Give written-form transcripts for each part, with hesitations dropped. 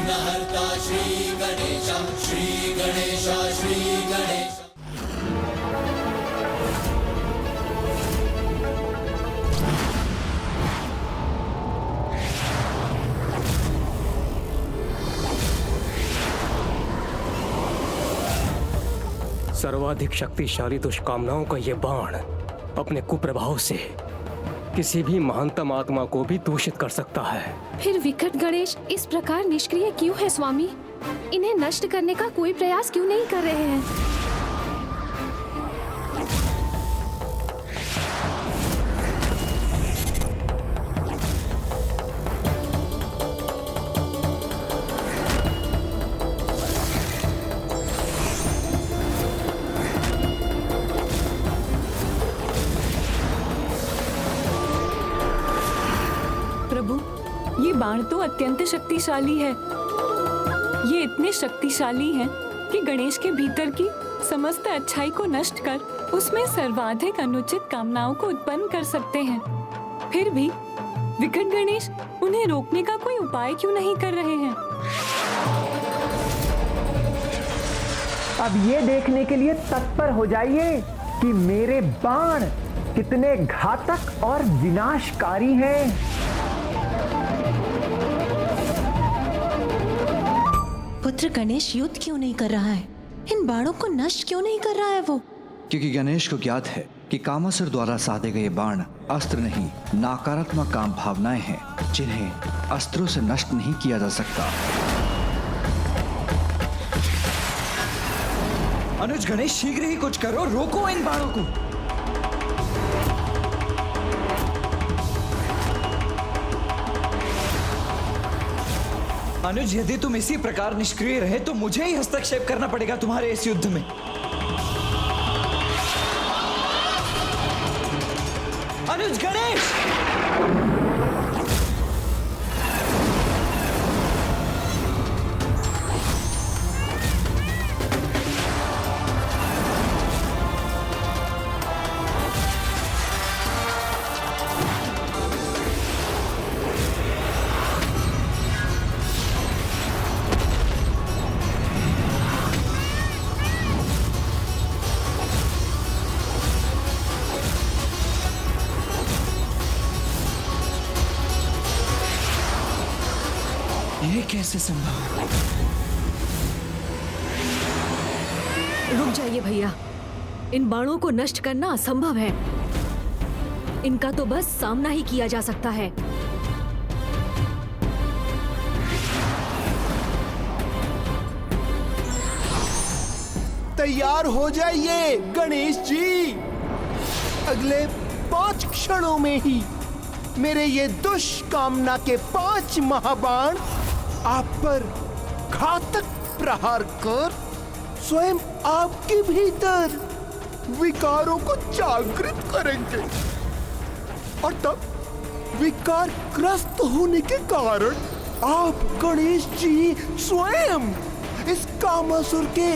विघ्नहर्ता श्री गणेश, श्री गणेश, श्री गणेश। सर्वाधिक शक्तिशाली दुष्कामनाओं का ये बाण अपने कुप्रभाव से किसी भी महानतम आत्मा को भी दूषित कर सकता है। फिर विकट गणेश इस प्रकार निष्क्रिय क्यों है स्वामी? इन्हें नष्ट करने का कोई प्रयास क्यों नहीं कर रहे हैं? प्रभु, ये बाण तो अत्यंत शक्तिशाली है। ये इतने शक्तिशाली हैं कि गणेश के भीतर की समस्त अच्छाई को नष्ट कर उसमें सर्वाधिक अनुचित कामनाओं को उत्पन्न कर सकते हैं। फिर भी विकट गणेश उन्हें रोकने का कोई उपाय क्यों नहीं कर रहे हैं? अब ये देखने के लिए तत्पर हो जाइए कि मेरे बाण कितने घातक और विनाशकारी हैं। पुत्र गणेश युद्ध क्यों नहीं कर रहा है? इन बाणों को नष्ट क्यों नहीं कर रहा है वो? क्योंकि गणेश को ज्ञात है कि कामासुर द्वारा साधे गए बाण अस्त्र नहीं, नकारात्मक काम भावनाएं हैं, जिन्हें अस्त्रों से नष्ट नहीं किया जा सकता। अनुज गणेश, शीघ्र ही कुछ करो, रोको इन बाणों को। अनुज, यदि तुम इसी प्रकार निष्क्रिय रहे तो मुझे ही हस्तक्षेप करना पड़ेगा तुम्हारे इस युद्ध में। अनुज गणेश! ये कैसे संभव? रुक जाइए भैया, इन बाणों को नष्ट करना असंभव है। इनका तो बस सामना ही किया जा सकता है। तैयार हो जाइए गणेश जी। अगले 5 क्षणों में ही मेरे ये दुष्कामना के 5 महाबाण आप पर घातक प्रहार कर स्वयं आपके भीतर विकारों को जागृत करेंगे, और तब विकार ग्रस्त होने के कारण आप गणेश जी स्वयं इस कामासुर के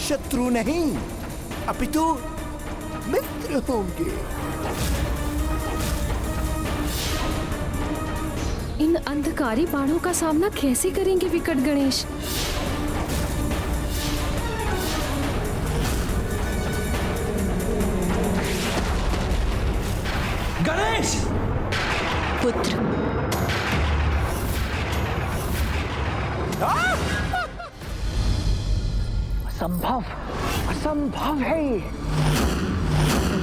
शत्रु नहीं अपितु मित्र होंगे। इन अंधकारी बाणों का सामना कैसे करेंगे विकट गणेश? गणेश! पुत्र, असंभव, असंभव है ये।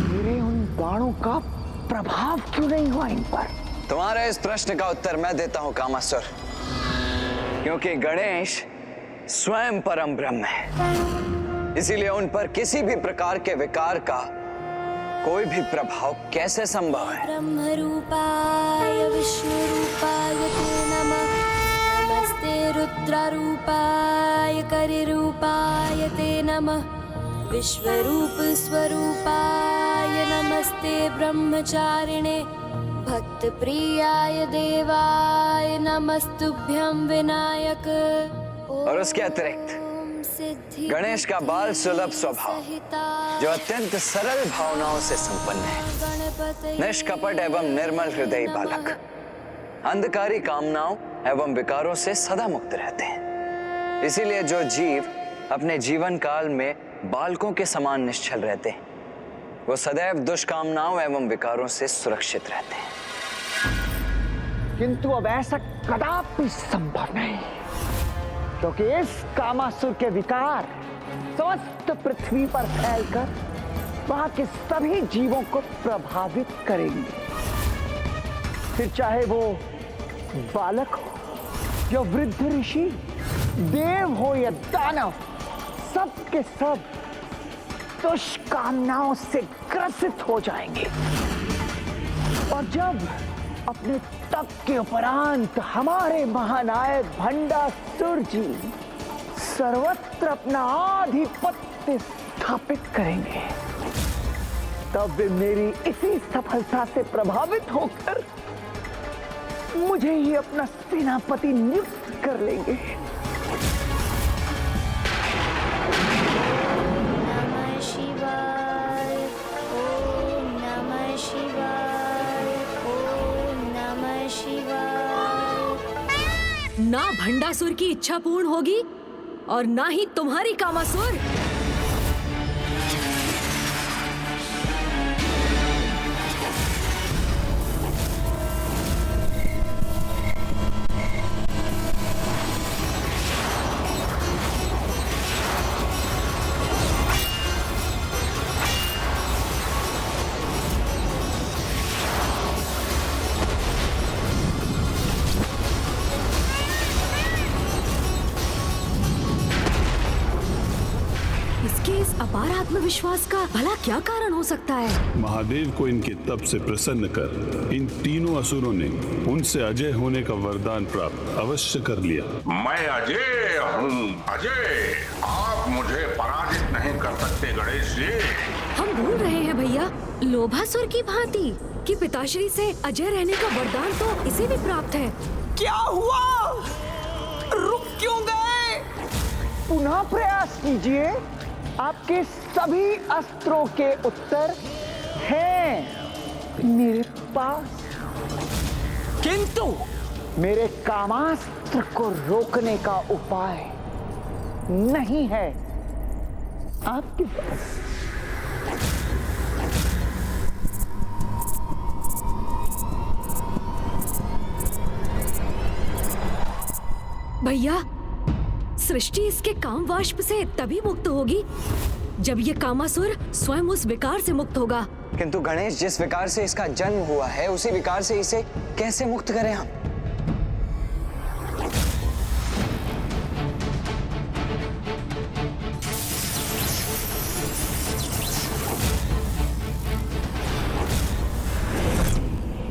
मेरे उन बाणों का प्रभाव क्यों नहीं हुआ इन पर? तुम्हारे इस प्रश्न का उत्तर मैं देता हूं कामासुर, क्योंकि गणेश स्वयं परम ब्रह्म है, इसीलिए उन पर किसी भी प्रकार के विकार का कोई भी प्रभाव कैसे संभव है? ब्रह्म रूपाय विष्णु रूपाय ते नमः, नमस्ते रुद्र रूपाय करि रूपाय ते नमः, विश्वरूप स्वरूपाय नमस्ते ब्रह्मचारिणे, भक्त प्रियाय देवाय नमस्तुभ्यं विनायक। और उसके अतिरिक्त गणेश का बाल सुलभ स्वभाव, जो अत्यंत सरल भावनाओं से संपन्न है, निष्कपट एवं निर्मल हृदयी बालक, अंधकारी कामनाओं एवं विकारों से सदा मुक्त रहते हैं। इसीलिए जो जीव अपने जीवन काल में बालकों के समान निश्चल रहते हैं, वो सदैव दुष्कामनाओं एवं विकारों से सुरक्षित रहते हैं। किंतु अब ऐसा कदापि संभव नहीं, क्योंकि इस कामासुर के विकार समस्त पृथ्वी पर फैलकर वहां के सभी जीवों को प्रभावित करेंगे। फिर चाहे वो बालक हो या वृद्ध ऋषि, देव हो या दानव, सब के सब दुष्कामनाओं से ग्रसित हो जाएंगे। और जब अपने तप के उपरांत हमारे महानायक भंडासुर जी सर्वत्र अपना आधिपत्य स्थापित करेंगे, तब वे मेरी इसी सफलता से प्रभावित होकर मुझे ही अपना सेनापति नियुक्त कर लेंगे। नमः शिवाय, ओम नमः शिवाय, ओम नमः शिवाय। ना भंडासुर की इच्छा पूर्ण होगी और ना ही तुम्हारी कामासुर। इस अपार आत्मविश्वास का भला क्या कारण हो सकता है? महादेव को इनके तप से प्रसन्न कर इन तीनों असुरों ने उनसे अजय होने का वरदान प्राप्त अवश्य कर लिया। मैं अजय हूँ, अजय। आप मुझे पराजित नहीं कर सकते गणेश जी। हम भूल रहे हैं भैया, लोभासुर की भांति कि पिताश्री से अजय रहने का वरदान तो इसे भी प्राप्त है। क्या हुआ? रुक क्यों गए? पुनः प्रयास कीजिए। आपके सभी अस्त्रों के उत्तर हैं मेरे पास, किंतु मेरे कामास्त्र को रोकने का उपाय नहीं है आपके पास। भैया, सृष्टि इसके काम वाष्प से तभी मुक्त होगी जब ये कामासुर स्वयं उस विकार से मुक्त होगा। किंतु गणेश, जिस विकार से इसका जन्म हुआ है उसी विकार से इसे कैसे मुक्त करें हम?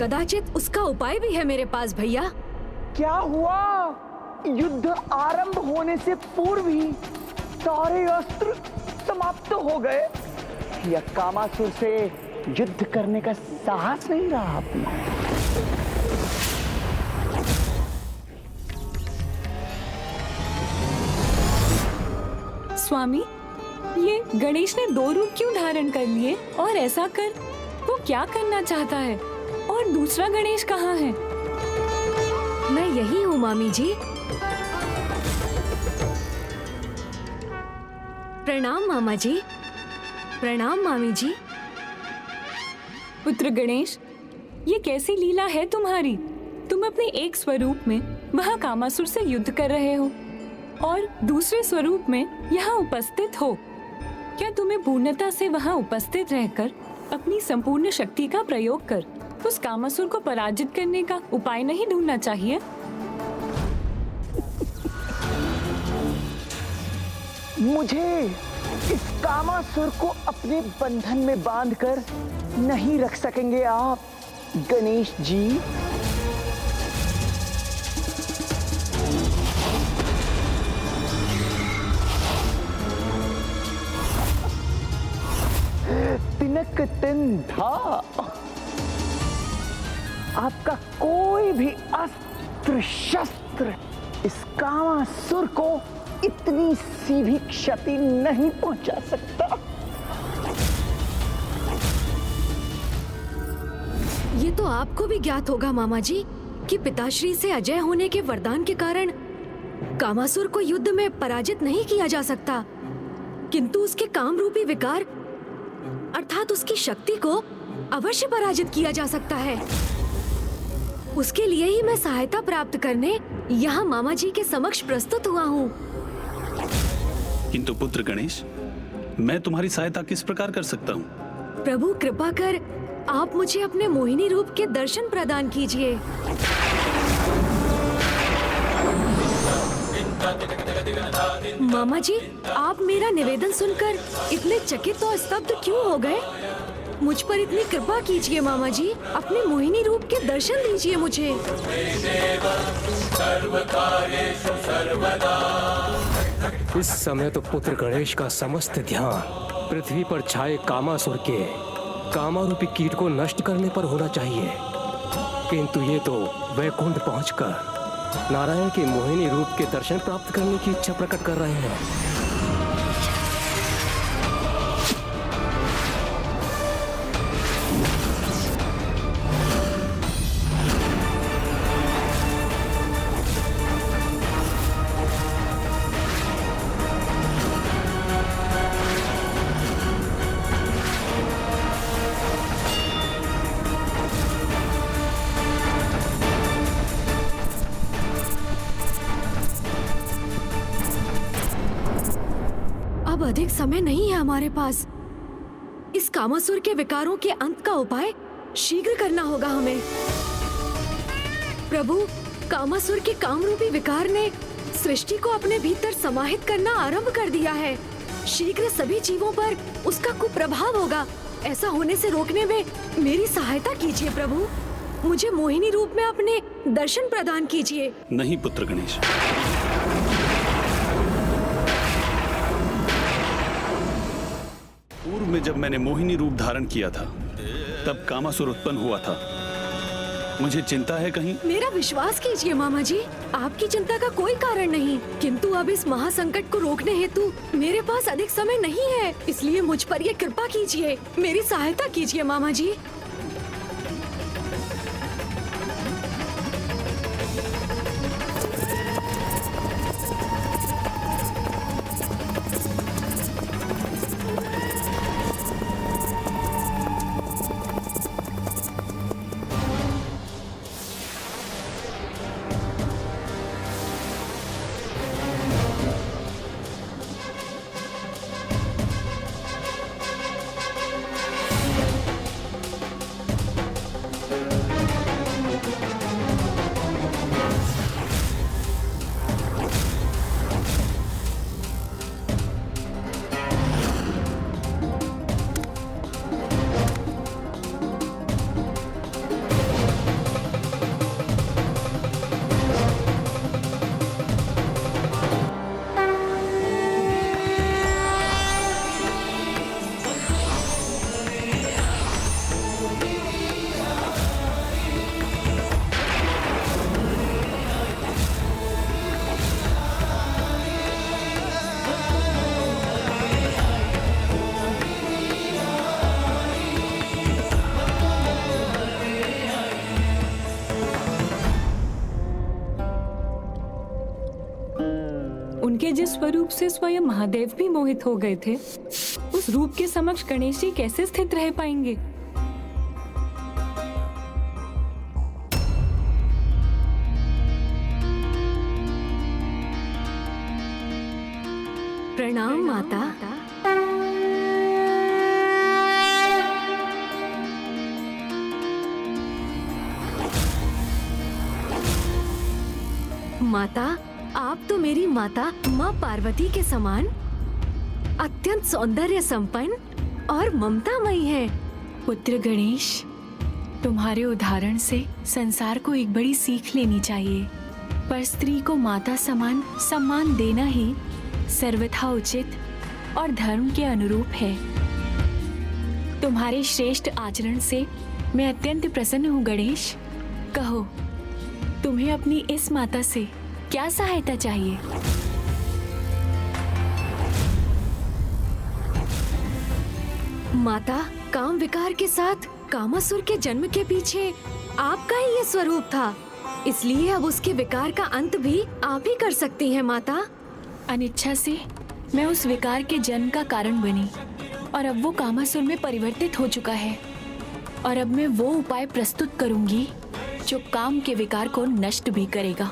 कदाचित उसका उपाय भी है मेरे पास भैया। क्या हुआ? युद्ध आरंभ होने से पूर्व ही सारे अस्त्र समाप्त हो गए। या कामासुर से युद्ध करने का साहस नहीं रहा आप में? स्वामी, ये गणेश ने 2 रूप क्यों धारण कर लिए और ऐसा कर वो क्या करना चाहता है? और दूसरा गणेश कहाँ है? मैं यही हूँ मामी जी। प्रणाम मामा जी। प्रणाम मामी जी। पुत्र गणेश, ये कैसी लीला है तुम्हारी? तुम अपने एक स्वरूप में वहाँ कामासुर से युद्ध कर रहे हो और दूसरे स्वरूप में यहाँ उपस्थित हो। क्या तुम्हें पूर्णता से वहाँ उपस्थित रहकर अपनी संपूर्ण शक्ति का प्रयोग कर उस कामासुर को पराजित करने का उपाय नहीं ढूंढना चाहिए? मुझे इस कामासुर को अपने बंधन में बांधकर नहीं रख सकेंगे आप गणेश जी। तिनक तिन था। आपका कोई भी अस्त्र शस्त्र इस कामासुर को इतनी सी भी क्षति नहीं पहुंचा सकता। ये तो आपको भी ज्ञात होगा मामा जी कि पिताश्री से अजय होने के वरदान के कारण कामासुर को युद्ध में पराजित नहीं किया जा सकता, किंतु उसके काम रूपी विकार अर्थात उसकी शक्ति को अवश्य पराजित किया जा सकता है। उसके लिए ही मैं सहायता प्राप्त करने यहाँ मामा जी के समक्ष प्रस्तुत हुआ हूँ। किंतु पुत्र गणेश, मैं तुम्हारी सहायता किस प्रकार कर सकता हूँ? प्रभु कृपा कर आप मुझे अपने मोहिनी रूप के दर्शन प्रदान कीजिए। मामा जी, आप मेरा निवेदन सुनकर इतने चकित और स्तब्ध क्यों हो गए? मुझ पर इतनी कृपा कीजिए मामा जी, अपने मोहिनी रूप के दर्शन दीजिए मुझे। इस समय तो पुत्र गणेश का समस्त ध्यान पृथ्वी पर छाए कामासुर के कामारूपी कीट को नष्ट करने पर होना चाहिए, किंतु ये तो वैकुंठ पहुंचकर नारायण के मोहिनी रूप के दर्शन प्राप्त करने की इच्छा प्रकट कर रहे हैं। अब अधिक समय नहीं है हमारे पास। इस कामासुर के विकारों के अंत का उपाय शीघ्र करना होगा हमें। प्रभु, कामासुर के कामरूपी विकार ने सृष्टि को अपने भीतर समाहित करना आरंभ कर दिया है। शीघ्र सभी जीवों पर उसका कुप्रभाव होगा। ऐसा होने से रोकने में मेरी सहायता कीजिए प्रभु। मुझे मोहिनी रूप में अपने दर्शन प्रदान कीजिए। नहीं पुत्र गणेश, पूर्व में जब मैंने मोहिनी रूप धारण किया था तब कामासुर उत्पन्न हुआ था। मुझे चिंता है कहीं? मेरा विश्वास कीजिए मामा जी, आपकी चिंता का कोई कारण नहीं, किंतु अब इस महासंकट को रोकने हेतु मेरे पास अधिक समय नहीं है। इसलिए मुझ पर ये कृपा कीजिए, मेरी सहायता कीजिए मामा जी। उनके जिस स्वरूप से स्वयं महादेव भी मोहित हो गए थे, उस रूप के समक्ष गणेश जी कैसे स्थित रह पाएंगे? प्रणाम माता। माता, आप तो मेरी माता माँ पार्वती के समान अत्यंत सौंदर्य संपन्न और ममतामयी है। पुत्र गणेश, तुम्हारे उदाहरण से संसार को एक बड़ी सीख लेनी चाहिए। पर स्त्री को माता समान सम्मान देना ही सर्वथा उचित और धर्म के अनुरूप है। तुम्हारे श्रेष्ठ आचरण से मैं अत्यंत प्रसन्न हूँ गणेश। कहो, तुम्हें अपनी इस माता से क्या सहायता चाहिए? माता, काम विकार के साथ कामासुर के जन्म के पीछे आपका ही ये स्वरूप था। इसलिए अब उसके विकार का अंत भी आप ही कर सकती हैं माता। अनिच्छा से मैं उस विकार के जन्म का कारण बनी और अब वो कामासुर में परिवर्तित हो चुका है और अब मैं वो उपाय प्रस्तुत करूंगी जो काम के विकार को नष्ट भी करेगा।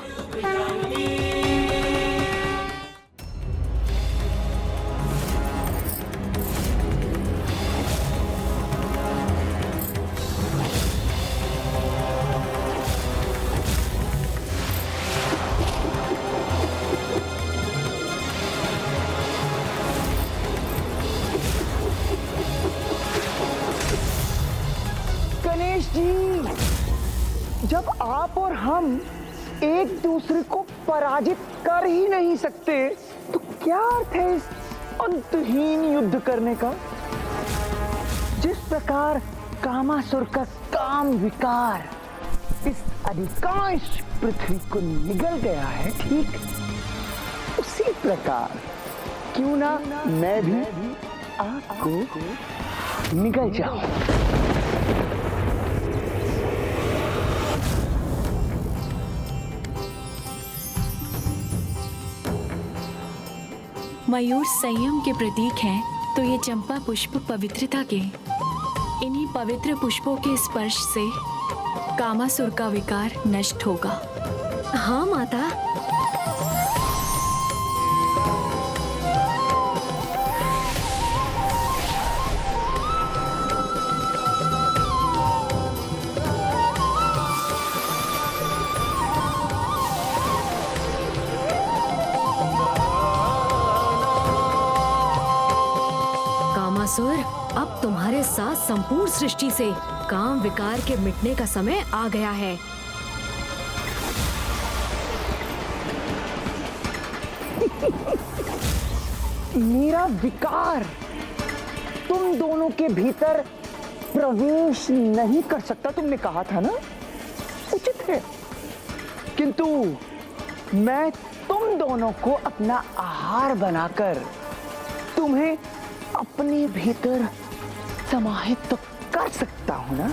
गणेश जी, जब आप और हम एक दूसरे को पराजित कर ही नहीं सकते तो क्या अर्थ है इस अंतहीन युद्ध करने का? जिस प्रकार कामासुर का काम विकार इस अधिकांश पृथ्वी को निगल गया है, ठीक उसी प्रकार क्यों ना मैं भी आपको निगल जाऊं। मयूर संयम के प्रतीक हैं, तो ये चंपा पुष्प पवित्रता के। इन्हीं पवित्र पुष्पों के स्पर्श से कामासुर का विकार नष्ट होगा। हाँ माता। कामासुर, अब तुम्हारे साथ संपूर्ण सृष्टि से काम विकार के मिटने का समय आ गया है। मेरा विकार तुम दोनों के भीतर प्रवेश नहीं कर सकता, तुमने कहा था ना, उचित है। किंतु मैं तुम दोनों को अपना आहार बनाकर तुम्हें अपने भीतर समाहित तो कर सकता हूं ना।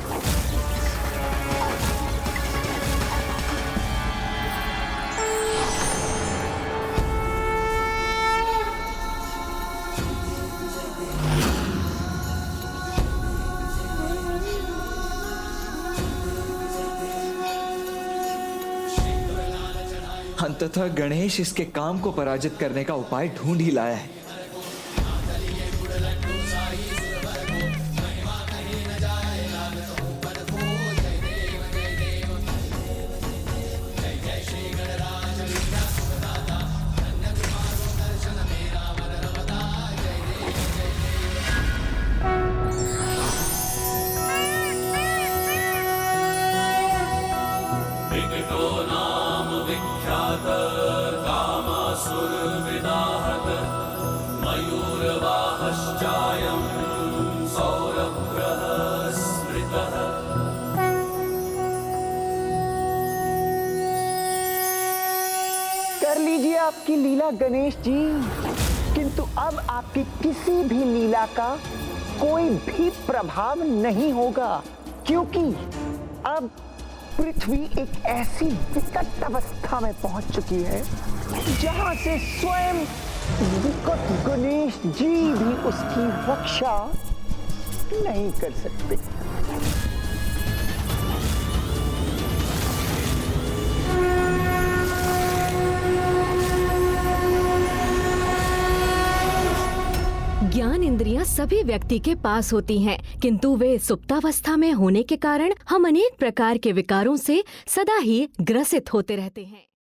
अंततः गणेश इसके काम को पराजित करने का उपाय ढूंढ ही लाया है। कर लीजिए आपकी लीला गणेश जी, किंतु अब आपकी किसी भी लीला का कोई भी प्रभाव नहीं होगा, क्योंकि अब पृथ्वी एक ऐसी विकट अवस्था में पहुंच चुकी है जहां से स्वयं विकट गणेश जी भी उसकी रक्षा नहीं कर सकते। ज्ञान इंद्रियां सभी व्यक्ति के पास होती हैं, किंतु वे सुप्तावस्था में होने के कारण हम अनेक प्रकार के विकारों से सदा ही ग्रसित होते रहते हैं।